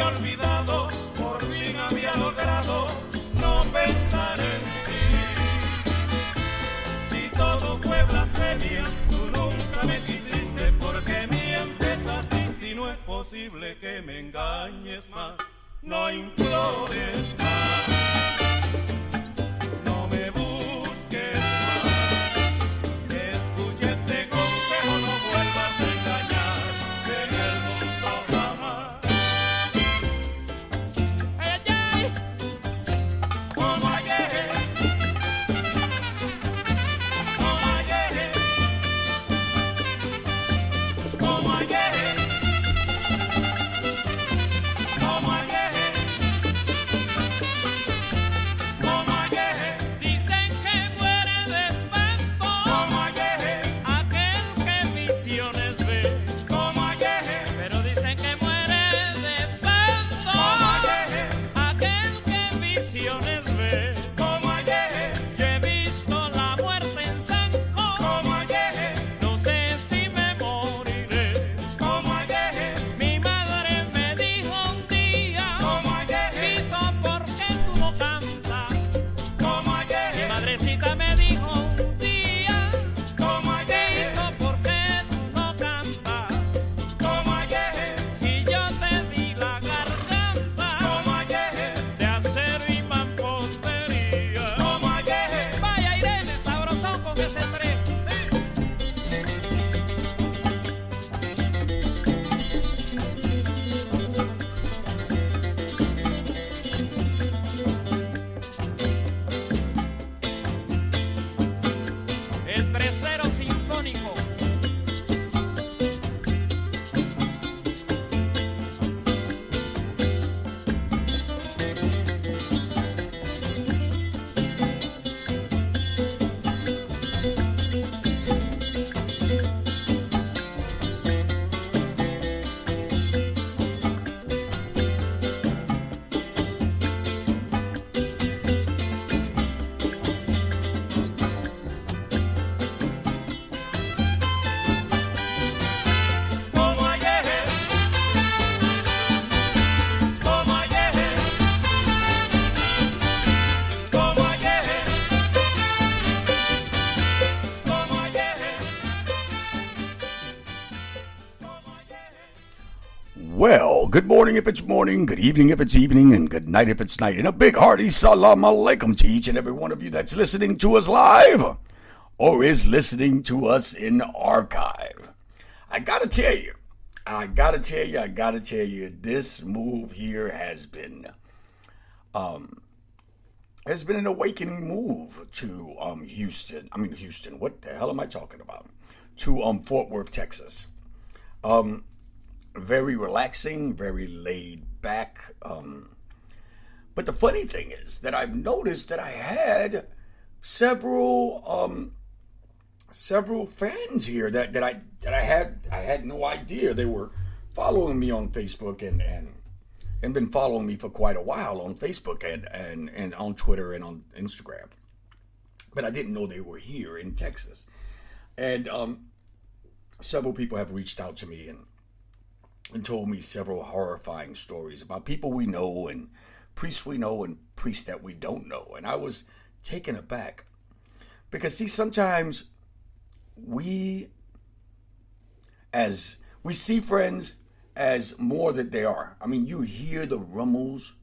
había olvidado, por fin había logrado no pensar en ti. Si todo fue blasfemia, tú nunca me quisiste porque mientes así. Si no es posible que me engañes más, no implores más, no me busques más. Escucha este consejo, no vuelvas a engañar en el mundo jamás. Ay, como ayer, como ayer, como ayer, como ayer. Dicen que muere de espanto, como ayer, aquel que visiones ve, como ayer. Pero dicen que muere de espanto, como ayer, aquel que visiones ve, como ayer. Yo he visto la muerte en Sanco, como ayer. No sé si me moriré, como ayer. Mi madre me dijo un día, como ayer, Tito, ¿por qué tú no cantas? Como ayer. Mi madrecita me dijo un día, como ayer, Tito, ¿por qué tú no cantas? Como ayer. Si yo te di la garganta, como ayer, de acero y mampostería, como ayer. Vaya Irene, sabrosón con ese tren. El tercero sinfónico. Como ayer, como ayer, como ayer, como ayer, como ayer. Well, good morning if it's morning, good evening if it's evening, and good night if it's night. And a big hearty salam alaikum to each and every one of you that's listening to us live or is listening to us in archive. I gotta tell you, this move here has been an awakening move to Houston. What the hell am I talking about? To Fort Worth, Texas. Very relaxing, very laid back. But the funny thing is that I've noticed that I had several fans here that I had no idea they were following me on Facebook and been following me for quite a while on Facebook and on Twitter and on Instagram. But I didn't know they were here in Texas. And several people have reached out to me and told me several horrifying stories about people we know and priests we know and priests that we don't know. And I was taken aback because, see, sometimes we see friends as more than they are. I mean, you hear the rumbles,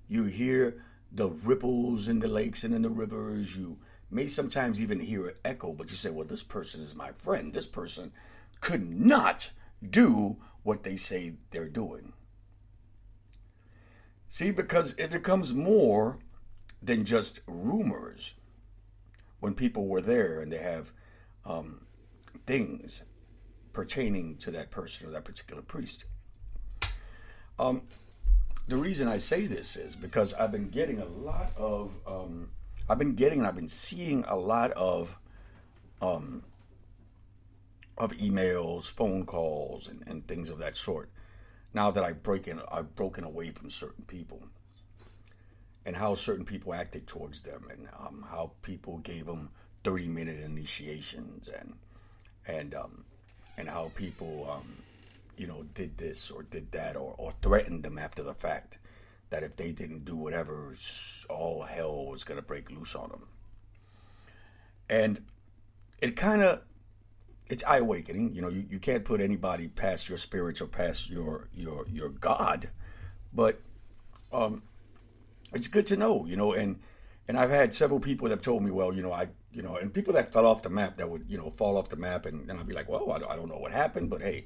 you hear the ripples in the lakes and in the rivers. You may sometimes even hear an echo, but you say, well, this person is my friend. This person could not do what they say they're doing. See, because it becomes more than just rumors when people were there and they have things pertaining to that person or that particular priest. The reason I say this is because I've been getting a lot of, I've been seeing a lot of emails, phone calls, and things of that sort. Now that I've broken away from certain people, and how certain people acted towards them, and how people gave them 30-minute initiations, and how people did this or did that, or threatened them after the fact that if they didn't do whatever, all hell was going to break loose on them. And it's eye-awakening. You can't put anybody past your spirits or past your God, but it's good to know, and I've had several people that have told me, well, and people that fell off the map that would, fall off the map, and I'll be like, well, I don't know what happened, but hey,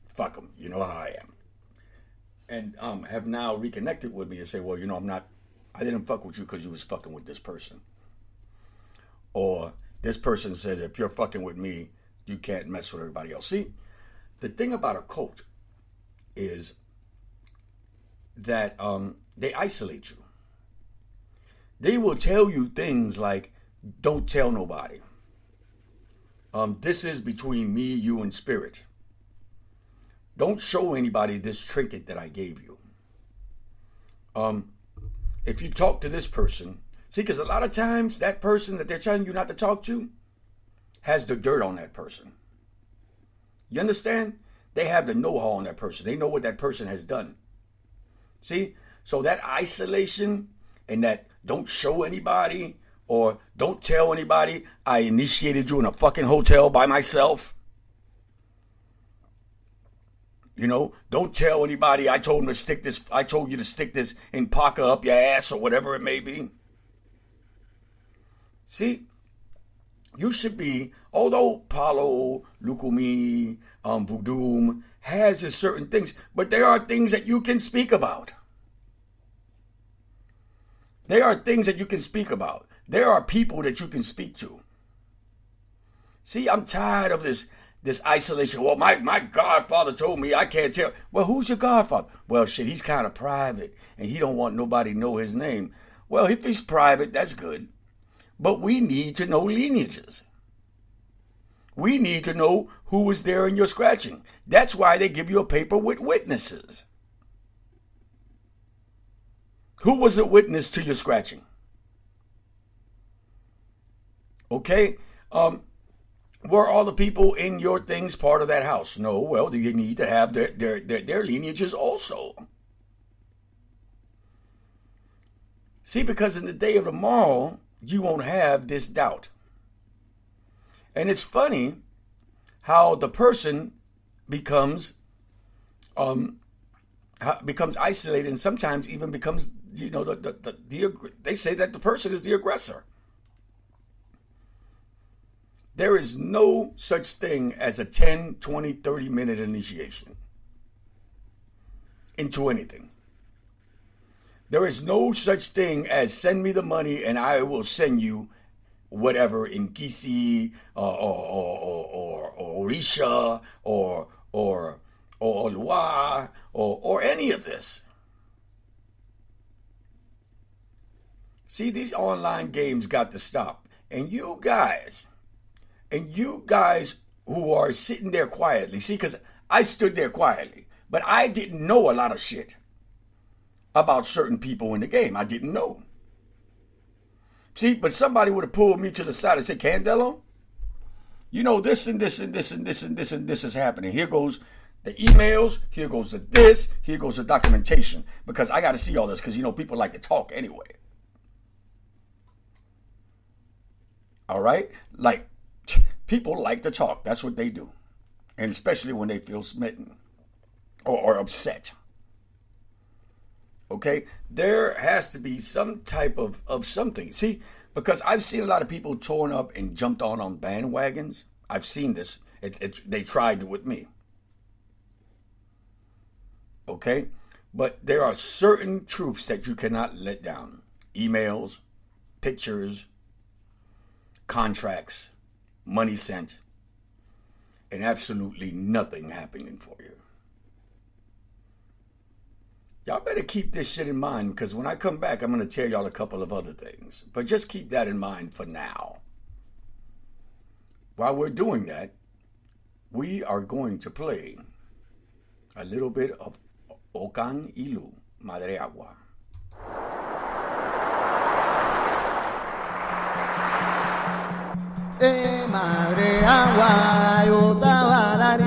fuck them, you know how I am. And have now reconnected with me and say, well, I didn't fuck with you because you was fucking with this person. Or this person says, if you're fucking with me, you can't mess with everybody else. See, the thing about a cult is that they isolate you. They will tell you things like, don't tell nobody. This is between me, you, and spirit. Don't show anybody this trinket that I gave you. If you talk to this person, see, because a lot of times that person that they're telling you not to talk to has the dirt on that person. You understand? They have the know-how on that person. They know what that person has done. See? So that isolation and that don't show anybody or don't tell anybody I initiated you in a fucking hotel by myself. Don't tell anybody I told you to stick this in Paca up your ass or whatever it may be. See, you should be, although Palo, Lukumi, Voodoo has its certain things, but there are things that you can speak about. There are things that you can speak about. There are people that you can speak to. See, I'm tired of this isolation. Well, my godfather told me I can't tell. Well, who's your godfather? Well, shit, he's kind of private, and he don't want nobody to know his name. Well, if he's private, that's good. But we need to know lineages. We need to know who was there in your scratching. That's why they give you a paper with witnesses. Who was a witness to your scratching? Okay? Were all the people in your things part of that house? No. Well, you need to have their lineages also. See, because in the day of tomorrow, you won't have this doubt. And it's funny how the person becomes isolated and sometimes even becomes, they say that the person is the aggressor. There is no such thing as a 10, 20, 30-minute initiation into anything. There is no such thing as send me the money and I will send you whatever in Kisi or Orisha or Olua or any of this. See, these online games got to stop. And you guys who are sitting there quietly, see, because I stood there quietly, but I didn't know a lot of shit about certain people in the game. I didn't know. See, but somebody would have pulled me to the side and said, Candelo, this and this and this and this and this and this is happening. Here goes the emails, here goes the this, here goes the documentation. Because I got to see all this because, people like to talk anyway. All right? Like, people like to talk. That's what they do. And especially when they feel smitten or upset. Okay? There has to be some type of something. See, because I've seen a lot of people torn up and jumped on bandwagons. I've seen this. They tried it with me. Okay? But there are certain truths that you cannot let down. Emails, pictures, contracts, money sent, and absolutely nothing happening for you. Y'all better keep this shit in mind because when I come back, I'm going to tell y'all a couple of other things. But just keep that in mind for now. While we're doing that, we are going to play a little bit of Okan Ilu, Madre Agua. Madre agua, yo estaba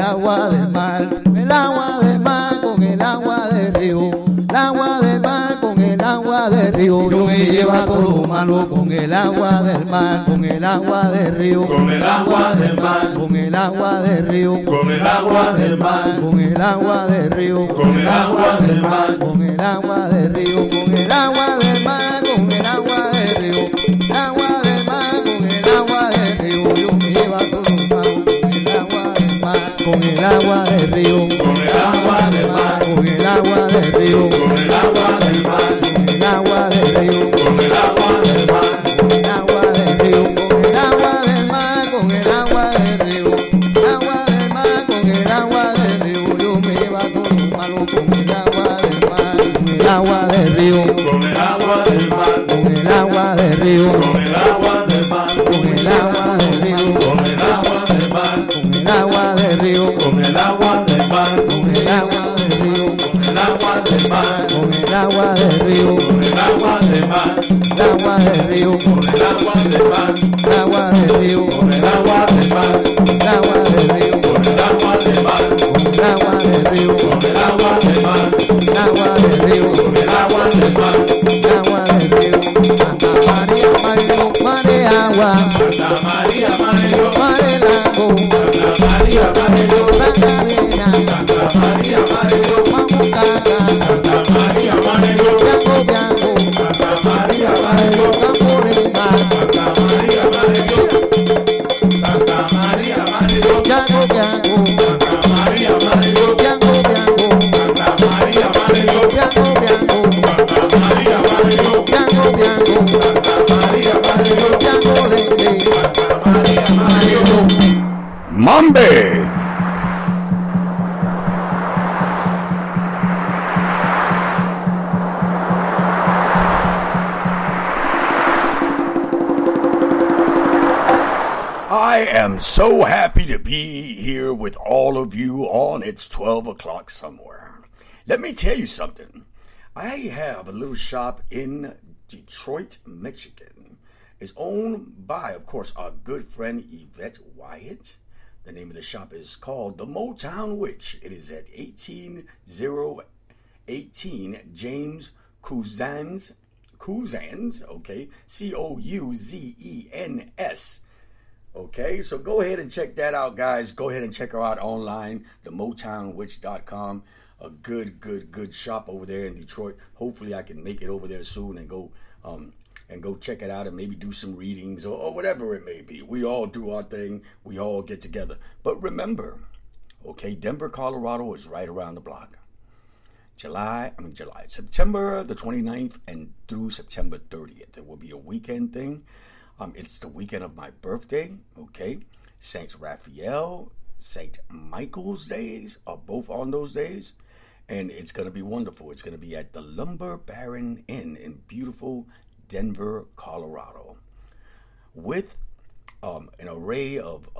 agua del mar, el agua del mar con el agua del río, el agua del mar con el agua del río. Yo me lleva todo lo malo con el agua del mar, con el agua del río, con el agua del mar, con el agua del río, con el agua del mar, con el agua del río, con el agua del mar, con el agua del río, con el agua del mar, con el agua del río, agua del mar, con el agua del río. Yo me lleva todo lo malo con el agua del río, con el agua del mar, con el agua del río, con el agua del mar, con el agua del río, con el agua del mar, con el agua del río, con el agua del mar, con el agua del río, agua del mar, con el agua del río. Yo me lleva todo lo malo con el agua del mar, con el agua del río, con el agua del mar, con el agua del río, con el agua del mar, con el agua del río, con el agua del mar, con el agua del río, con el agua del mar, con el agua del río, con el agua del mar, con el agua del río, con el agua del mar, el agua del río, con el agua del mar, el agua del río, con el agua del mar, el agua del río, con el agua del mar, el agua del río, con el agua del mar, el agua del río, con el agua del mar, el agua del río. Santa María, Mario, mare agua, Santa María Mario, mare lago, Santa María Mario, Santa Arena, Santa María Mario, Mamucaca, Santa María Mario, Bianco, Bianco, Santa María Mario, Camporema, Santa María Mario, Santa María Mario, Bianco, Bianco, Santa María Mario, Bianco, Bianco, Santa María Mario, Bianco, Bianco, Santa María Mario, Bianco, Bianco, Santa María Mario, Bianco, Lente, Santa María Mario. Mambe! I am so happy to be here with all of you on It's 12 o'clock somewhere. Let me tell you something. I have a little shop in Detroit, Michigan. It's owned by, of course, our good friend Yvette Wyatt. The name of the shop is called The Motown Witch. It is at 18018 James Couzens, okay, Couzens. Okay, so go ahead and check that out, guys. Go ahead and check her out online, themotownwitch.com. A good shop over there in Detroit. Hopefully I can make it over there soon and go check it out and maybe do some readings or whatever it may be. We all do our thing. We all get together. But remember, okay, Denver, Colorado is right around the block. September the 29th and through September 30th. It will be a weekend thing. It's the weekend of my birthday, okay? Saint Raphael, Saint Michael's days are both on those days. And it's going to be wonderful. It's going to be at the Lumber Baron Inn in beautiful Denver, Colorado. With an array of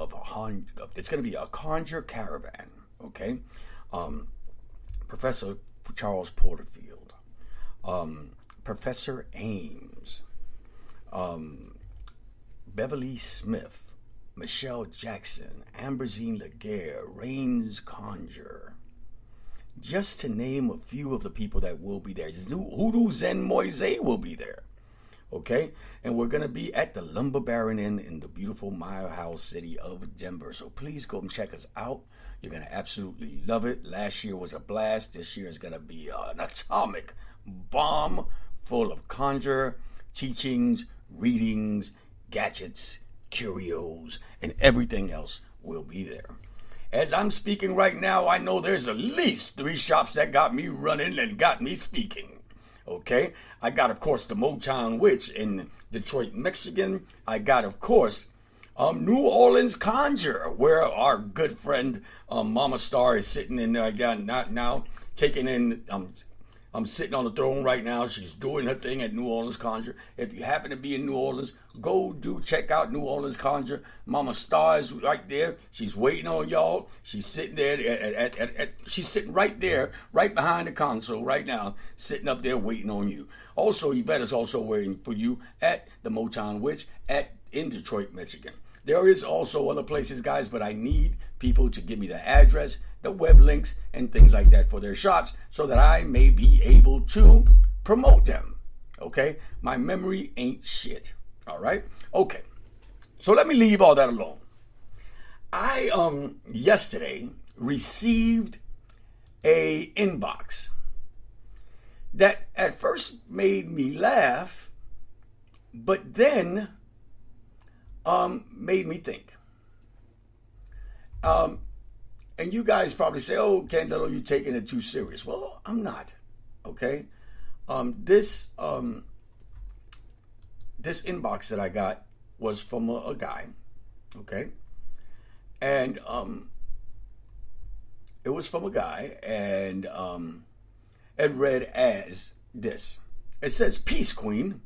it's going to be a conjure caravan, okay? Professor Charles Porterfield, Professor Ames, Beverly Smith, Michelle Jackson, Ambrosine Laguerre, Rains Conjure. Just to name a few of the people that will be there. Hoodoo Zen Moise will be there. Okay? And we're going to be at the Lumber Baron Inn in the beautiful Mile House city of Denver. So please go and check us out. You're going to absolutely love it. Last year was a blast. This year is going to be an atomic bomb full of conjure, teachings, readings, gadgets, curios, and everything else will be there. As I'm speaking right now, I know there's at least 3 shops that got me running and got me speaking. Okay? I got, of course, the Motown Witch in Detroit, Michigan. I got, of course, New Orleans Conjure, where our good friend Mama Star is sitting in there. I got not now taking in. I'm sitting on the throne right now. She's doing her thing at New Orleans Conjure. If you happen to be in New Orleans, check out New Orleans Conjure. Mama Star is right there. She's waiting on y'all. She's sitting there she's sitting right there, right behind the console right now, sitting up there waiting on you. Also, Yvette is also waiting for you at the Motown Witch in Detroit, Michigan. There is also other places, guys, but I need people to give me the address, the web links, and things like that for their shops so that I may be able to promote them. Okay? My memory ain't shit. All right? Okay. So let me leave all that alone. I yesterday received a inbox that at first made me laugh, but then made me think. And you guys probably say, "Oh, Candelo, you're taking it too serious." Well, I'm not. Okay. This inbox that I got was from a guy. Okay. And it was from a guy, and it read as this. It says, "Peace, Queen.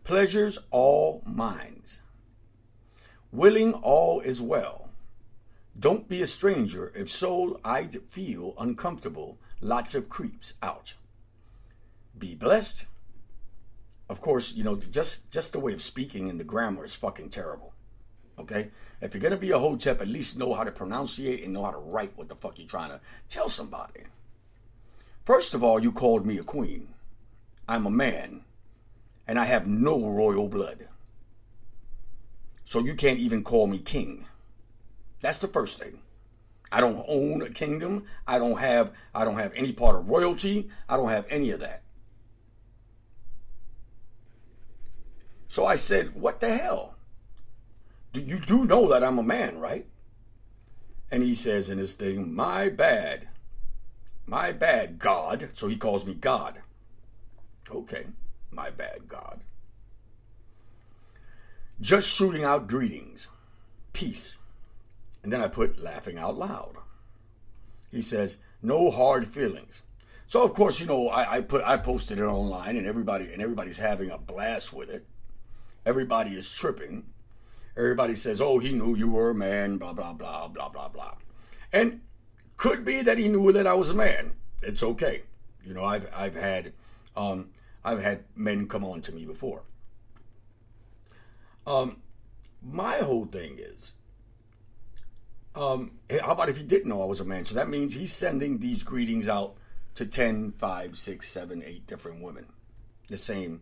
Pleasures all minds. Willing all is well. Don't be a stranger. If so, I'd feel uncomfortable. Lots of creeps out. Be blessed." Of course, you know, just the way of speaking and the grammar is fucking terrible. Okay? If you're going to be a hotep, at least know how to pronunciate and know how to write what the fuck you're trying to tell somebody. First of all, you called me a queen. I'm a man, and I have no royal blood. So you can't even call me king. That's the first thing. I don't own a kingdom. I don't have any part of royalty. I don't have any of that. So I said, "What the hell? You do know that I'm a man, right?" And he says in his thing, my bad, God." So he calls me God. Okay, my bad, God. "Just shooting out greetings. Peace." And then I put laughing out loud. He says, "No hard feelings." So of course, you know, I posted it online, and everybody's having a blast with it. Everybody is tripping. Everybody says, "Oh, he knew you were a man, blah, blah, blah, blah, blah, blah." And could be that he knew that I was a man. It's okay. You know, I've had men come on to me before. My whole thing is, hey, how about if he didn't know I was a man? So that means he's sending these greetings out to 10, 5, 6, 7, 8 different women. The same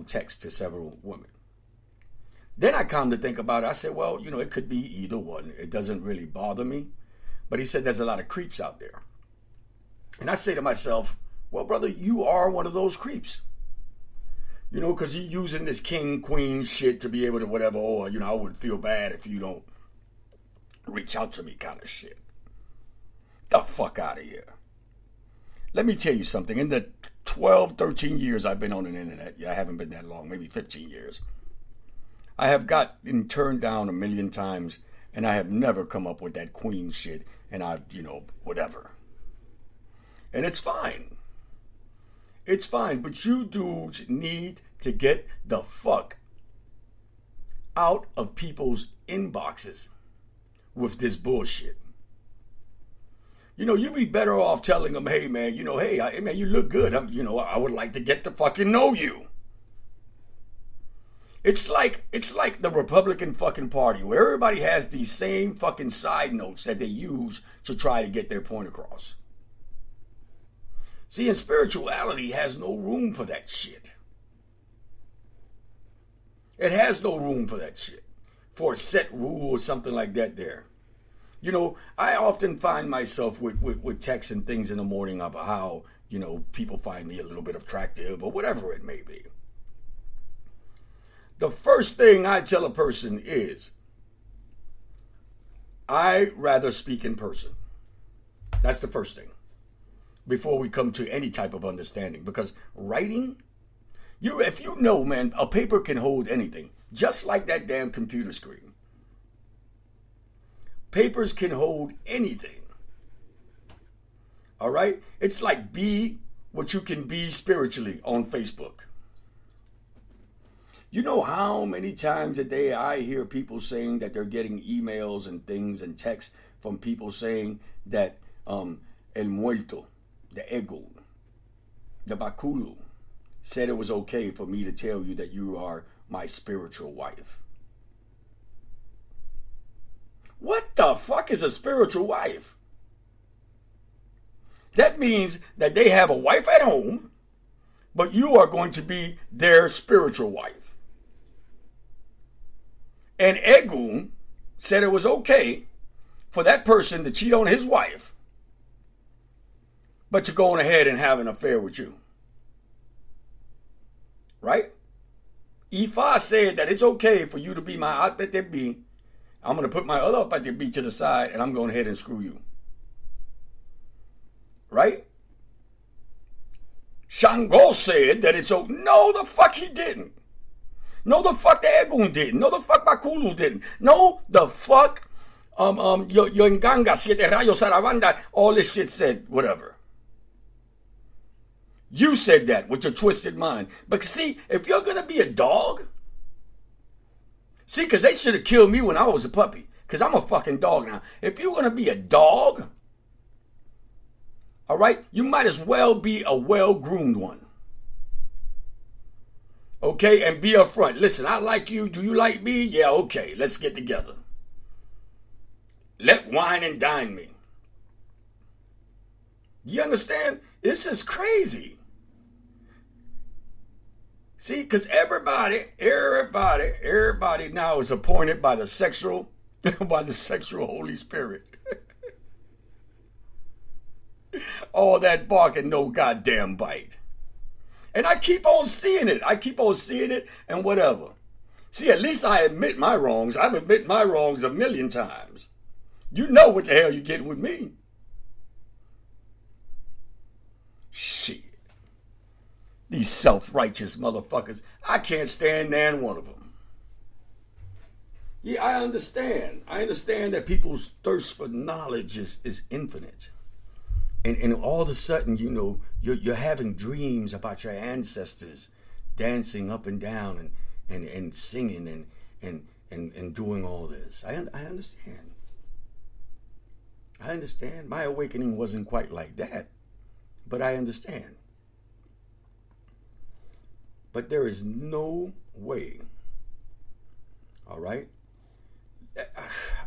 text to several women. Then I come to think about it. I said, well, you know, it could be either one. It doesn't really bother me. But he said there's a lot of creeps out there. And I say to myself, well, brother, you are one of those creeps. You know, because you're using this king, queen shit to be able to whatever, or, you know, I would feel bad if you don't reach out to me kind of shit. The fuck out of here. Let me tell you something. In the 12, 13 years I've been on the internet, I haven't been that long, maybe 15 years, I have gotten turned down a million times, and I have never come up with that queen shit, and whatever. And it's fine. It's fine, but you dudes need to get the fuck out of people's inboxes with this bullshit. You know, you'd be better off telling them, hey, man, hey, man, you look good. I would like to get to fucking know you. It's like the Republican fucking Party, where everybody has these same fucking side notes that they use to try to get their point across. See, and spirituality has no room for that shit. It has no room for that shit. For a set rule or something like that there. You know, I often find myself with texts and things in the morning of how, you know, people find me a little bit attractive or whatever it may be. The first thing I tell a person is, I rather speak in person. That's the first thing. Before we come to any type of understanding. Because writing, if you know, man, a paper can hold anything. Just like that damn computer screen. Papers can hold anything. All right? It's like be what you can be spiritually on Facebook. You know how many times a day I hear people saying that they're getting emails and things and texts from people saying that el muerto, the ego, the bakulu, said it was okay for me to tell you that you are my spiritual wife. What the fuck is a spiritual wife? That means that they have a wife at home, but you are going to be their spiritual wife. And Egun said it was okay for that person to cheat on his wife, but to go on ahead and have an affair with you. Right? Ifa said that it's okay for you to be my Apete. I'm going to put my other Apete to the side and I'm going ahead and screw you. Right? Shango said that it's okay. No, the fuck he didn't. No, the fuck the Egun didn't. No, the fuck Bakulu didn't. No, the fuck your Nganga, Siete Rayos, Sarabanda, all this shit said, whatever. You said that with your twisted mind. But see, if you're going to be a dog, see, because they should have killed me when I was a puppy, because I'm a fucking dog now. If you're going to be a dog, all right, you might as well be a well-groomed one. Okay, and be upfront. Listen, I like you. Do you like me? Yeah, okay, let's get together. Let wine and dine me. You understand? This is crazy. See, because everybody now is appointed by the sexual Holy Spirit. All that bark and no goddamn bite. And I keep on seeing it. And whatever. See, at least I admit my wrongs. I've admitted my wrongs a million times. You know what the hell you get with me. Shit. These self-righteous motherfuckers. I can't stand nan one of them. Yeah, I understand. I understand that people's thirst for knowledge is infinite. And all of a sudden, you know, you're having dreams about your ancestors dancing up and down and singing and doing all this. I understand. I understand. My awakening wasn't quite like that, but I understand. But there is no way, all right?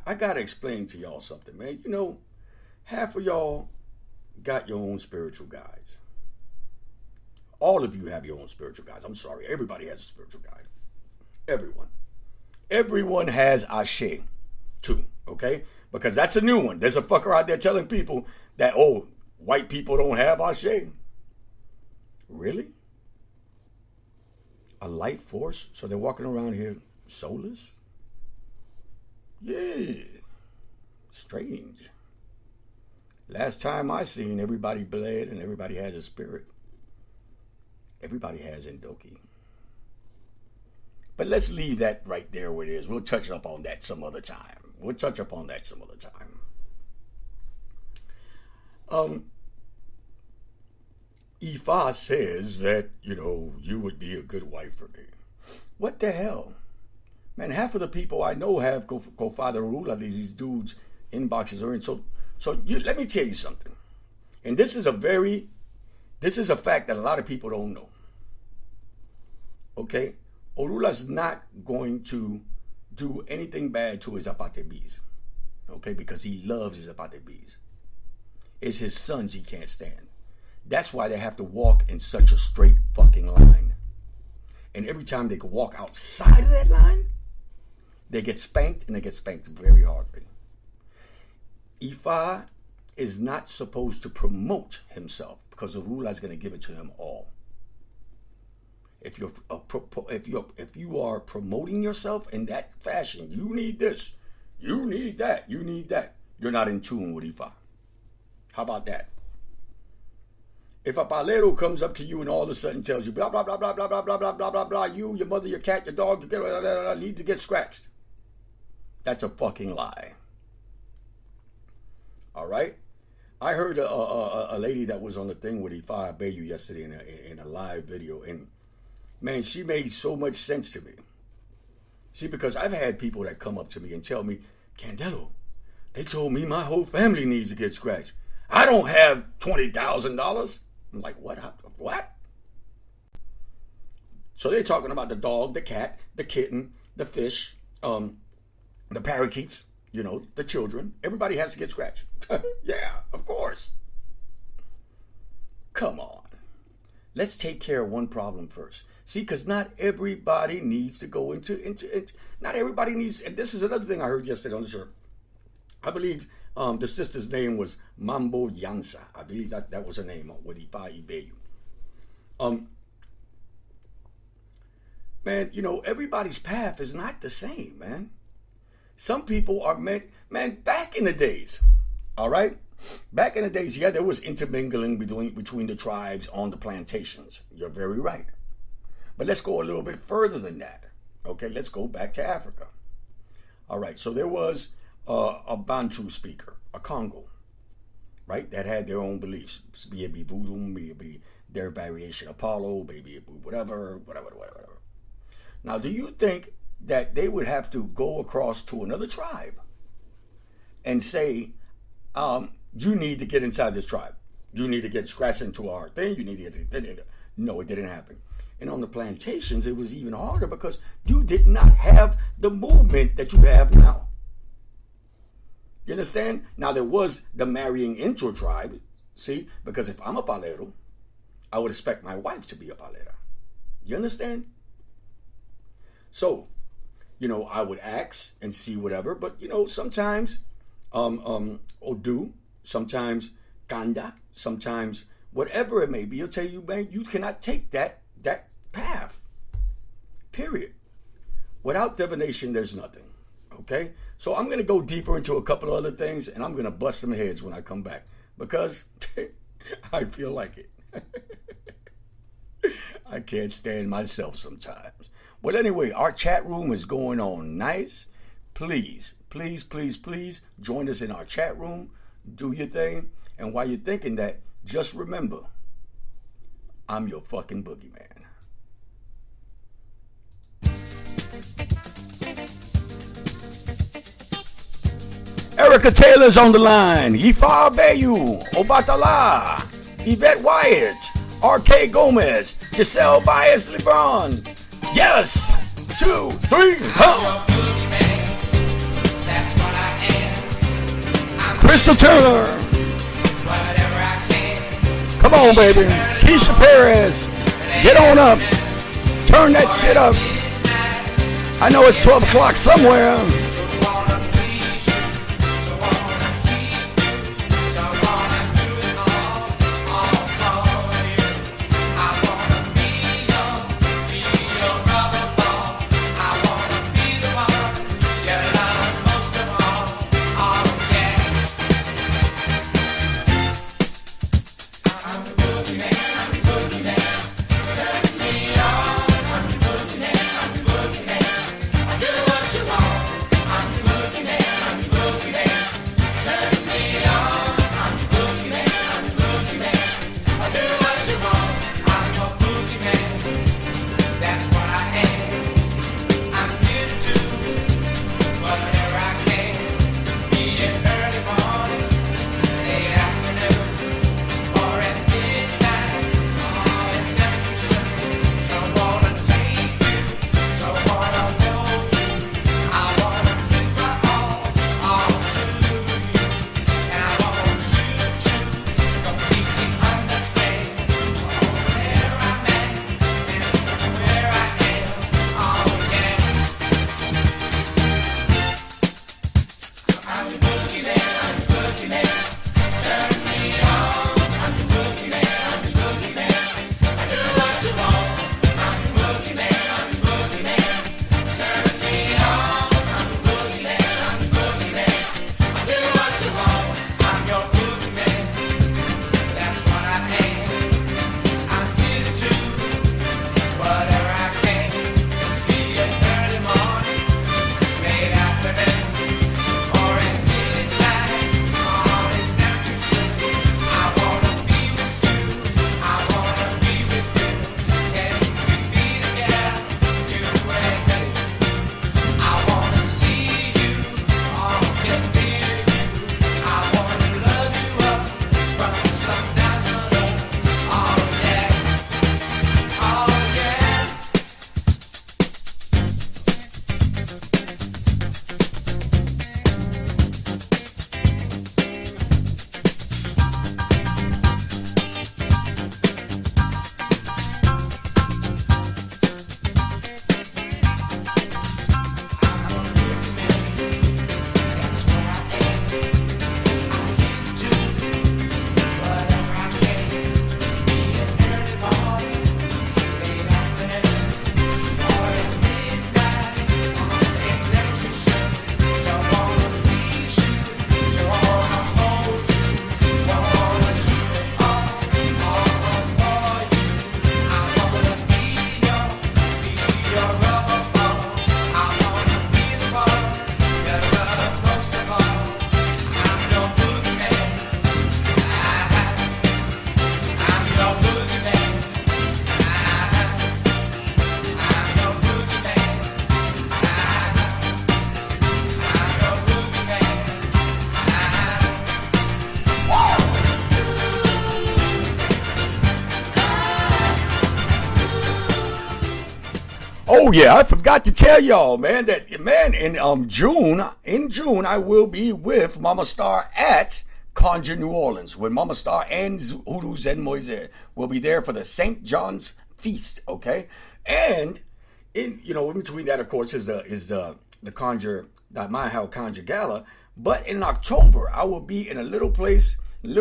I got to explain to y'all something, man. You know, half of y'all got your own spiritual guides. All of you have your own spiritual guides. I'm sorry. Everybody has a spiritual guide. Everyone. Everyone has Ashe, too, okay? Because that's a new one. There's a fucker out there telling people that, oh, white people don't have Ashe. Really? A light force? So they're walking around here soulless? Yeah. Strange. Last time I seen, everybody bled and everybody has a spirit. Everybody has Endoki. But let's leave that right there where it is. We'll touch up on that some other time. Ifa says that, you know, you would be a good wife for me. What the hell? Man, half of the people I know have Father Rula, these dudes' inboxes are in. So let me tell you something. And this is a fact that a lot of people don't know. Okay? Orula's not going to do anything bad to his Apatebis. Okay? Because he loves his Apatebis. It's his sons he can't stand. That's why they have to walk in such a straight fucking line. And every time they can walk outside of that line, they get spanked, and they get spanked very hardly. Ifa is not supposed to promote himself because the ruler is going to give it to him all. If you are promoting yourself in that fashion, you need this, you need that, you're not in tune with Ifa. How about that? If a palero comes up to you and all of a sudden tells you blah blah blah blah blah blah blah blah blah blah blah, you, your mother, your cat, your dog, need to get scratched, that's a fucking lie. All right? I heard a lady that was on the thing with Ifa Abeyu yesterday in a live video, and man, she made so much sense to me. See, because I've had people that come up to me and tell me, Candelo, they told me my whole family needs to get scratched. I don't have $20,000. I'm like, what? So they're talking about the dog, the cat, the kitten, the fish, the parakeets, the children. Everybody has to get scratched. Yeah, of course. Come on. Let's take care of one problem first. See, because not everybody needs to go into not everybody needs, and this is another thing I heard yesterday on the show. I believe the sister's name was Mambo Yansa. I believe that was her name on Wadifa Ibeyu. Man, everybody's path is not the same, man. Some people are meant, man, back in the days, all right? Back in the days, yeah, there was intermingling between the tribes on the plantations. You're very right. But let's go a little bit further than that. Okay, let's go back to Africa. All right, so there was a Bantu speaker, a Congo, right, that had their own beliefs. Be it be voodoo, be it be their variation Apollo, maybe it be whatever. Now, do you think that they would have to go across to another tribe and say, you need to get inside this tribe. You need to get scratched into our thing. You need to get... No, it didn't happen. And on the plantations, it was even harder because you did not have the movement that you have now. You understand? Now, there was the marrying into a tribe. See? Because if I'm a palero, I would expect my wife to be a palera. You understand? So, I would ask and see whatever. But, sometimes Odu, sometimes Kanda, sometimes whatever it may be, he'll tell you, man, you cannot take that path. Period. Without divination, there's nothing. Okay? So I'm going to go deeper into a couple of other things, and I'm going to bust some heads when I come back because I feel like it. I can't stand myself sometimes. Well, anyway, our chat room is going on nice. Please, please, please, please join us in our chat room. Do your thing. And while you're thinking that, just remember, I'm your fucking boogeyman. Erica Taylor's on the line. Ifa Bayu, Obatala, Yvette Wyatt, R.K. Gomez, Giselle Baez LeBron. Yes! 2, 3, huh! Crystal Turner. Come on, baby. Keisha Perez. Get on up. Turn that shit up. I know it's 12 o'clock somewhere. Oh yeah, I forgot to tell y'all, man, that man in June I will be with Mama Star at Conjure New Orleans, with Mama Star and Hoodoo Zen Moise will be there for the St. John's Feast, okay? And in between that, of course, is the Conjure My How Conjure Gala. But in October, I will be in a little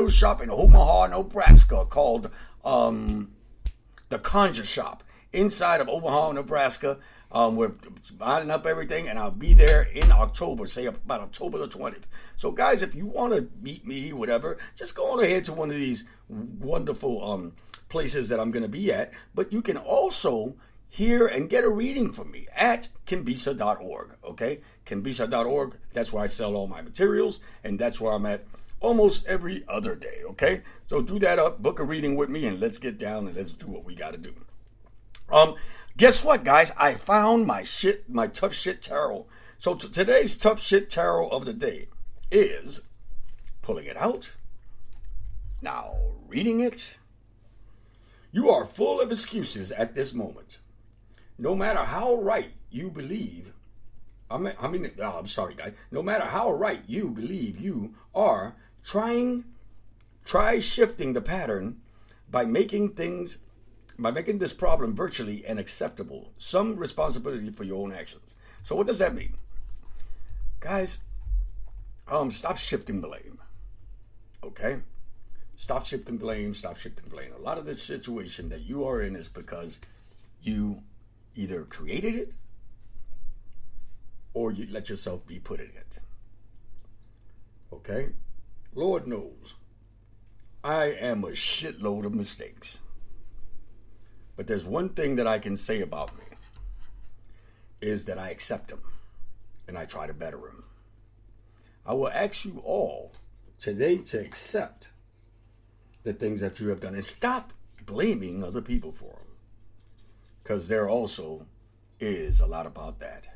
shop in Omaha, Nebraska called the Conjure Shop. Inside of Omaha, Nebraska. We're lining up everything, and I'll be there in October, say about October the 20th. So, guys, if you want to meet me, whatever, just go on ahead to one of these wonderful places that I'm going to be at. But you can also hear and get a reading from me at Kimbisa.org, okay? Kimbisa.org, that's where I sell all my materials, and that's where I'm at almost every other day, okay? So do that up, book a reading with me, and let's get down and let's do what we got to do. Guess what, guys? I found my tough shit tarot. So today's tough shit tarot of the day is pulling it out. Now, reading it. You are full of excuses at this moment. No matter how right you believe, I'm sorry, guys. No matter how right you believe you are, try shifting the pattern by making this problem virtually unacceptable. Some responsibility for your own actions. So what does that mean? Guys, stop shifting blame. Okay? Stop shifting blame. A lot of the situation that you are in is because you either created it or you let yourself be put in it. Okay? Lord knows, I am a shitload of mistakes. But there's one thing that I can say about me, is that I accept them and I try to better them. I will ask you all today to accept the things that you have done and stop blaming other people for them. Because there also is a lot about that.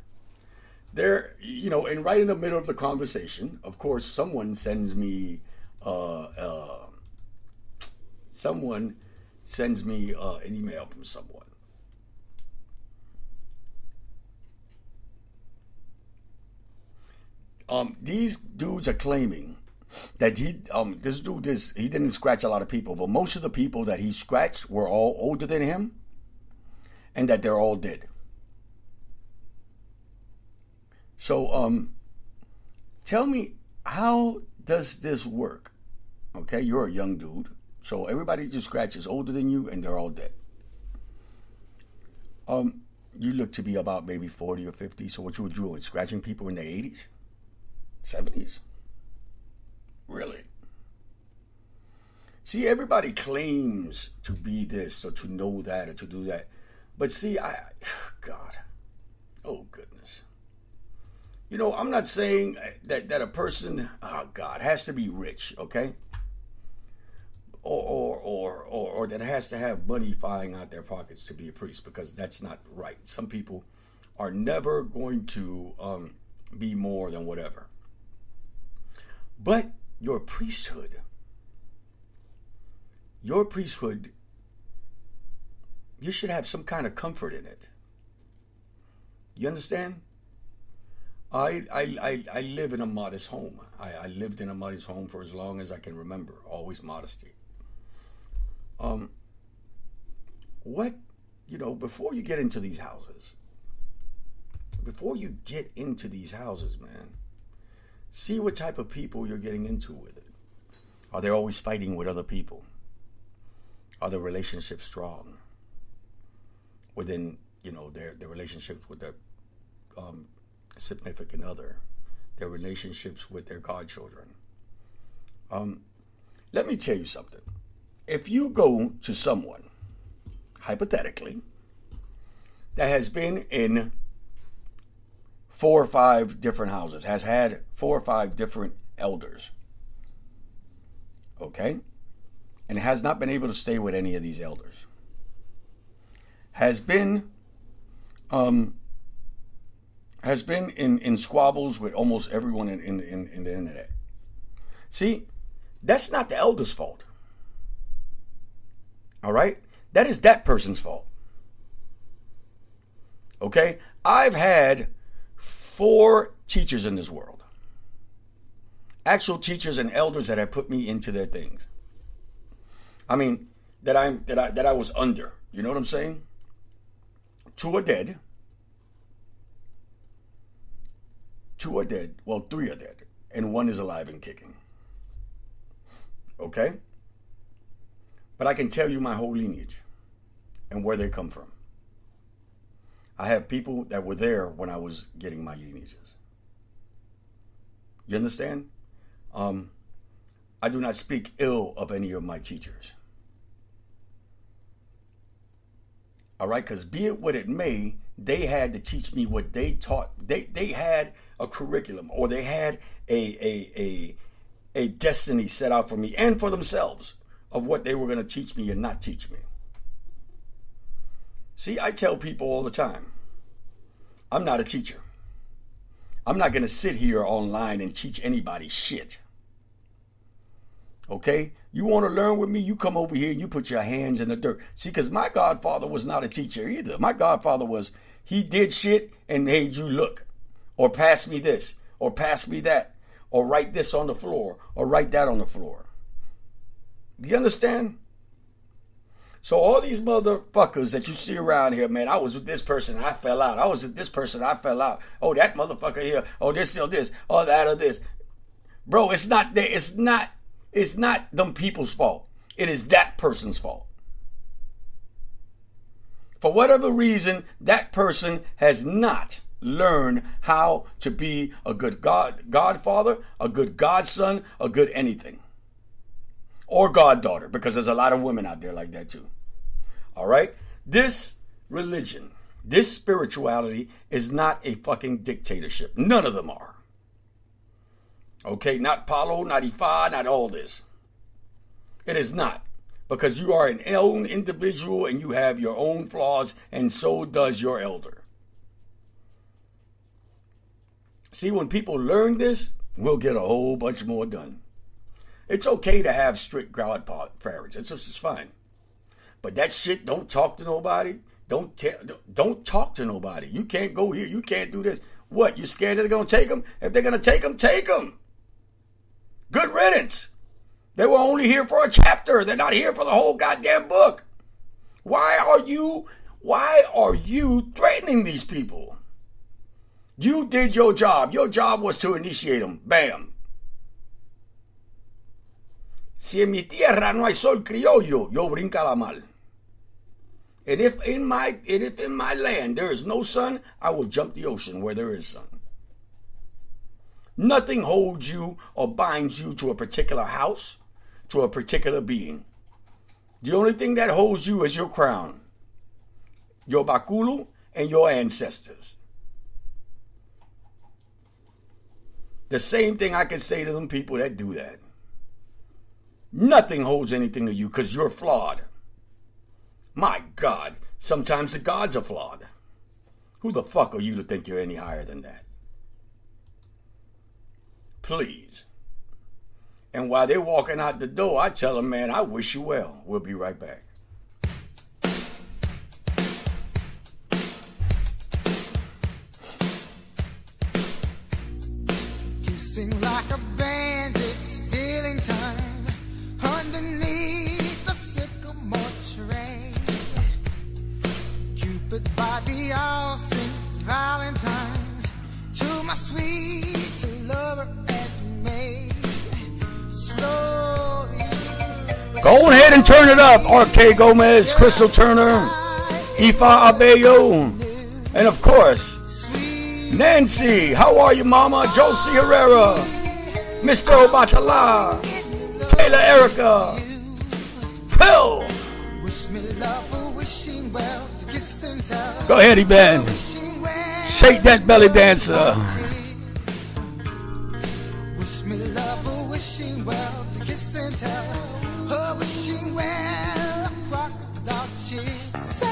There, and right in the middle of the conversation, of course, someone sends me an email from someone. These dudes are claiming that he didn't scratch a lot of people, but most of the people that he scratched were all older than him, and that they're all dead. So, tell me, how does this work? Okay, you're a young dude. So everybody you scratch is older than you, and they're all dead. You look to be about maybe 40 or 50. So what you were doing, scratching people in their 80s, 70s? Really? See, everybody claims to be this or to know that or to do that. But see, God, oh goodness. I'm not saying that a person, has to be rich, okay? Or that has to have money flying out their pockets to be a priest, because that's not right. Some people are never going to be more than whatever. But your priesthood, you should have some kind of comfort in it. You understand? I live in a modest home. I lived in a modest home for as long as I can remember. Always modesty. Before you get into these houses, man, see what type of people you're getting into with it. Are they always fighting with other people? Are their relationships strong within, their relationships with their significant other, their relationships with their godchildren? Let me tell you something. If you go to someone, hypothetically, that has been in 4 or 5 different houses, has had 4 or 5 different elders, okay, and has not been able to stay with any of these elders, has been in squabbles with almost everyone in the internet. See, that's not the elder's fault. All right? That is that person's fault. Okay? I've had 4 teachers in this world. Actual teachers and elders that have put me into their things. I mean, that I was under. You know what I'm saying? 2 are dead. 2 are dead. Well, 3 are dead. And 1 is alive and kicking. Okay? But I can tell you my whole lineage and where they come from. I have people that were there when I was getting my lineages. You understand? I do not speak ill of any of my teachers. All right? Because be it what it may, they had to teach me what they taught. They had a curriculum, or they had a destiny set out for me and for themselves of what they were going to teach me and not teach me. See, I tell people all the time, I'm not a teacher. I'm not going to sit here online and teach anybody shit. Okay? You want to learn with me? You come over here and you put your hands in the dirt. See, because my godfather was not a teacher either. My godfather he did shit and made you look. Or pass me this. Or pass me that. Or write this on the floor. Or write that on the floor. You understand? So all these motherfuckers that you see around here, man, I was with this person, I fell out. I was with this person, I fell out. Oh, that motherfucker here. Oh, this or this. Oh, that or this. Bro, it's not them people's fault. It is that person's fault. For whatever reason, that person has not learned how to be a good godfather, a good godson, a good anything. Or goddaughter, because there's a lot of women out there like that too. All right? This religion, this spirituality is not a fucking dictatorship. None of them are. Okay? Not Palo, not Ifa, not all this. It is not. Because you are an own individual and you have your own flaws, and so does your elder. See, when people learn this, we'll get a whole bunch more done. It's okay to have strict godfathers. It's just fine. But that shit, don't talk to nobody. Don't talk to nobody. You can't go here. You can't do this. What? You scared that they're going to take them? If they're going to take them, take them. Good riddance. They were only here for a chapter. They're not here for the whole goddamn book. Why are you threatening these people? You did your job. Your job was to initiate them. Bam. Si en mi tierra no hay sol criollo, yo brinca la mal. And if in my land there is no sun, I will jump the ocean where there is sun. Nothing holds you or binds you to a particular house, to a particular being. The only thing that holds you is your crown, your bakulu, and your ancestors. The same thing I can say to them people that do that. Nothing holds anything to you because you're flawed. My God, sometimes the gods are flawed. Who the fuck are you to think you're any higher than that? Please. And while they're walking out the door, I tell them, man, I wish you well. We'll be right back. You sing like a bandit, stealing time underneath the sycamore tree. Cupid by the all Saint Valentine's, to my sweet lover and maid. Slowly. Go ahead and turn it up. R.K. Gomez, Crystal Turner, Ifa Abeyo, and of course, Nancy. How are you, Mama? Josie Herrera, Mr. Obatala, Taylor Erica, Phil. Go ahead, Eben. Shake that belly dancer. Wish me love, wishing well, to kiss and tell, wishing well, crocodile she'd say.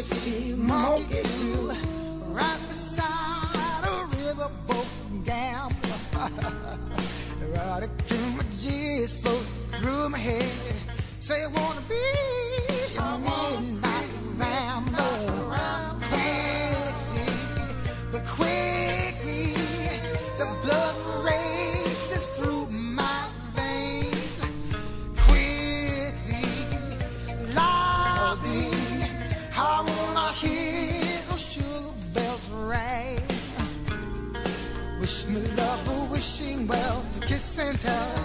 see monkey too, right beside a riverboat gamble. Right images float through my head. Say I wanna be a midnight rambler. Quickly, the blood races through my veins. Quickly, lobby, I wanna hear those sugar bells ring. Wish me love a wishing well to kiss and tell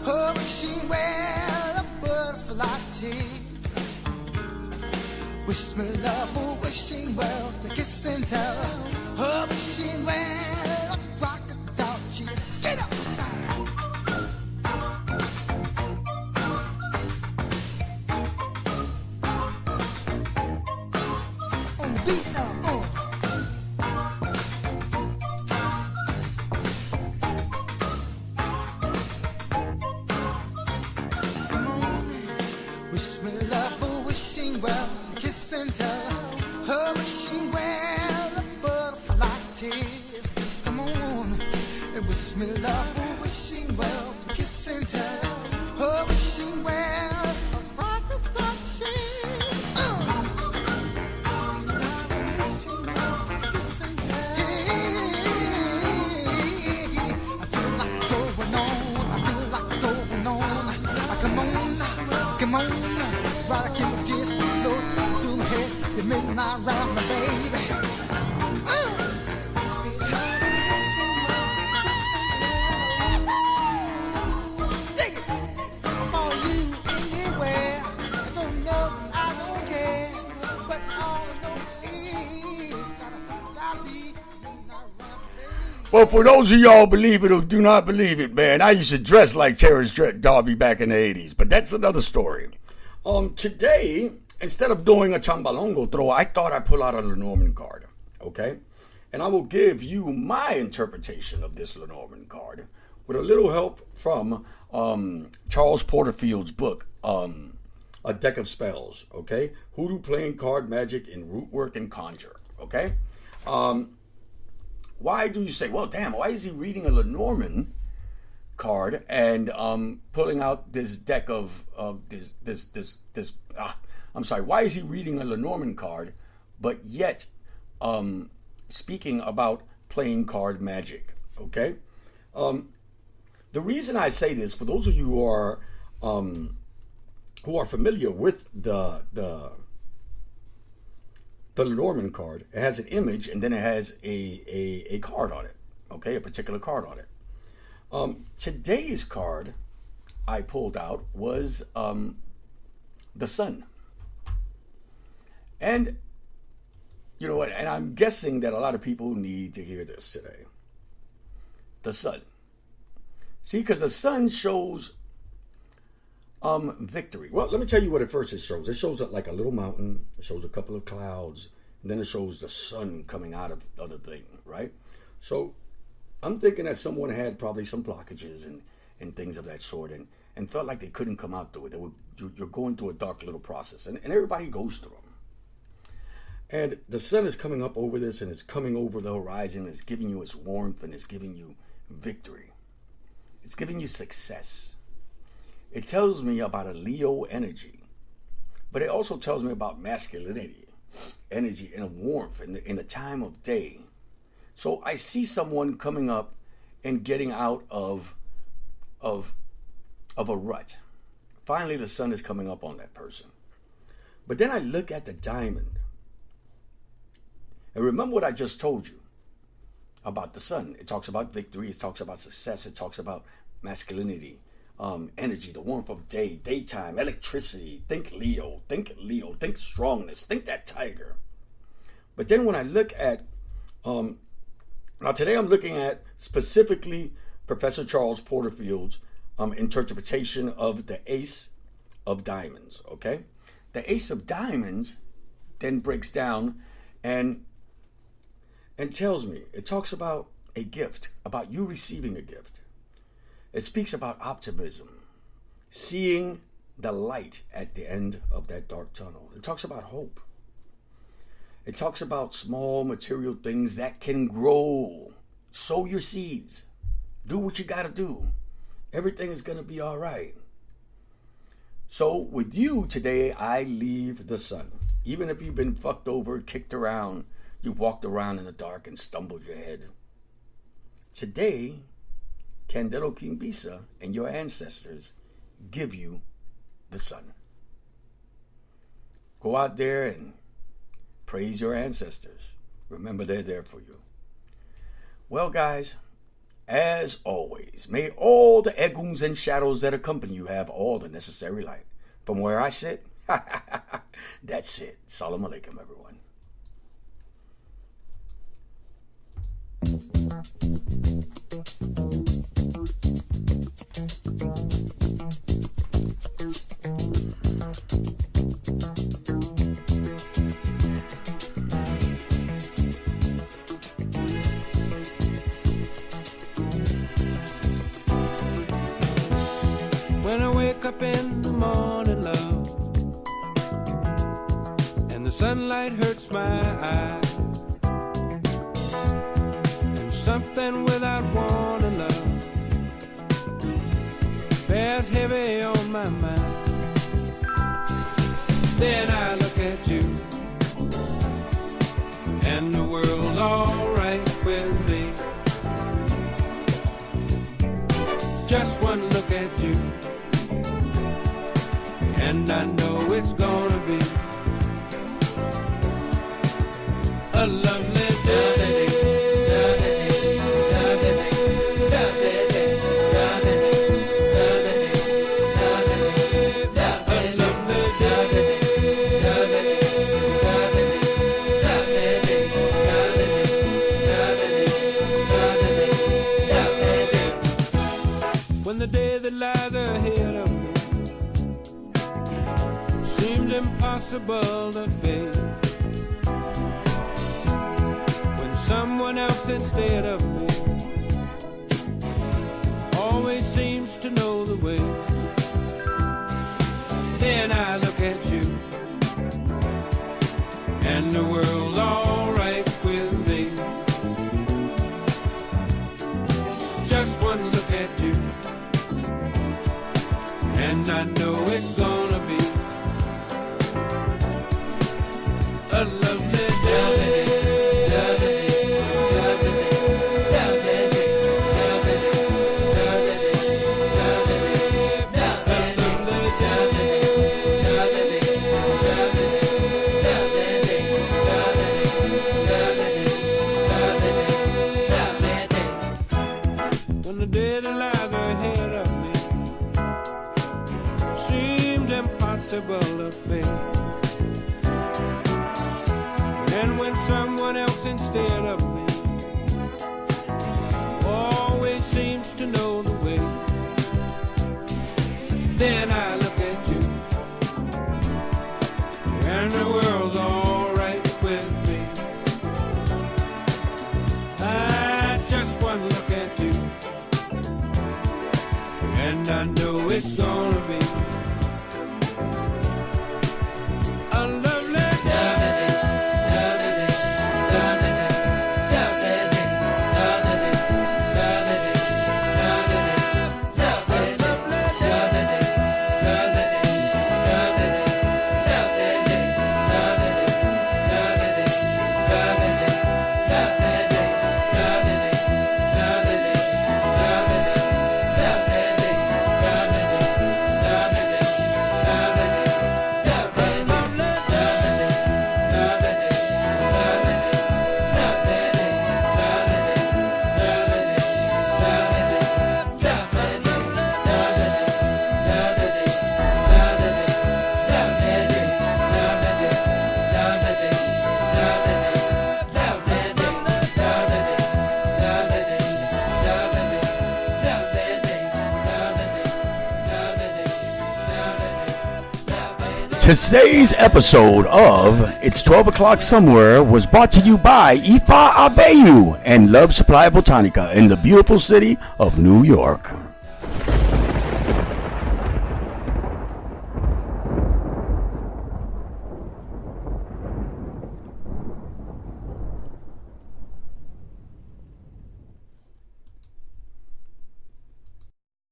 her wishing well a butterfly tease. Wish me love a wishing well to kiss and tell her wishing well a crocodile cheese. Get up! On the beat now, Come on, wish me love a wishing well to kiss and tell her wishing well a butterfly tears. Come on, and wish me love a wishing well to kiss and tell her wishing well a crocodile cheese. I feel like going on. Come on, right, I keep my just float through my head. You make me not round my baby. Take it for you anywhere. I don't know, I don't care, but all I know is gotta be not round my baby. Well, for those of y'all believe it or do not believe it, man, I used to dress like Terrence Darby back in the 80s, but that's another story. Today, instead of doing a chambalongo throw, I thought I'd pull out a Lenormand card, okay? And I will give you my interpretation of this Lenormand card with a little help from Charles Porterfield's book, A Deck of Spells, okay? Hoodoo, playing card magic, and root work and conjure, okay? Why do you say, well, damn, why is he reading a Lenormand card and pulling out this deck of why is he reading a Lenormand card but yet speaking about playing card magic, okay? The reason I say this, for those of you who are familiar with the Lenormand card, it has an image and then it has a card on it, okay, a particular card on it. Today's card I pulled out was the sun. And you know what, and I'm guessing that a lot of people need to hear this today. The sun. See, because the sun shows victory. Well, let me tell you what it first it shows. It shows like a little mountain. It shows a couple of clouds. And then it shows the sun coming out of the thing, right? So I'm thinking that someone had probably some blockages and things of that sort and felt like they couldn't come out through it. You're going through a dark little process. And everybody goes through them. And the sun is coming up over this and it's coming over the horizon. It's giving you its warmth and it's giving you victory. It's giving you success. It tells me about a Leo energy. But it also tells me about masculinity, energy, and a warmth in the time of day. So I see someone coming up and getting out of a rut. Finally, the sun is coming up on that person. But then I look at the diamond. And remember what I just told you about the sun. It talks about victory. It talks about success. It talks about masculinity, energy, the warmth of day, daytime, electricity. Think Leo, think strongness, think that tiger. But then when I look at, now today I'm looking at specifically Professor Charles Porterfield's interpretation of the Ace of Diamonds, okay? The Ace of Diamonds then breaks down and tells me, it talks about a gift, about you receiving a gift. It speaks about optimism, seeing the light at the end of that dark tunnel. It talks about hope. It talks about small material things that can grow. Sow your seeds. Do what you got to do. Everything is going to be all right. So with you today, I leave the sun. Even if you've been fucked over, kicked around, you walked around in the dark and stumbled your head. Today, Candelo Kimbisa and your ancestors give you the sun. Go out there and praise your ancestors. Remember, they're there for you. Well, guys, as always, may all the eguns and shadows that accompany you have all the necessary light. From where I sit, that's it. Salam alaikum, everyone. When I wake up in the morning, love, and the sunlight hurts my eyes, and something without warning, love, bears heavy on my mind. Then I look at you, and the world's alright with me. Just one look at you, and I know it's gonna be a lovely day. When the day that lies ahead of me seems impossible to face, when someone else instead of me always seems to know the way, then I look at you, and the world's alright with me. Just one look at you, and I know it's gonna be a lovely day. When the day that lies ahead of me seemed impossible to face, and when someone else instead of me always seems to know the way, then I look at you, and the world's alright with me. I just one look at you, and I know it's gonna be a lovely day. Today's episode of It's 12 O'Clock Somewhere was brought to you by Ifa Abeyu and Love Supply Botanica in the beautiful city of New York.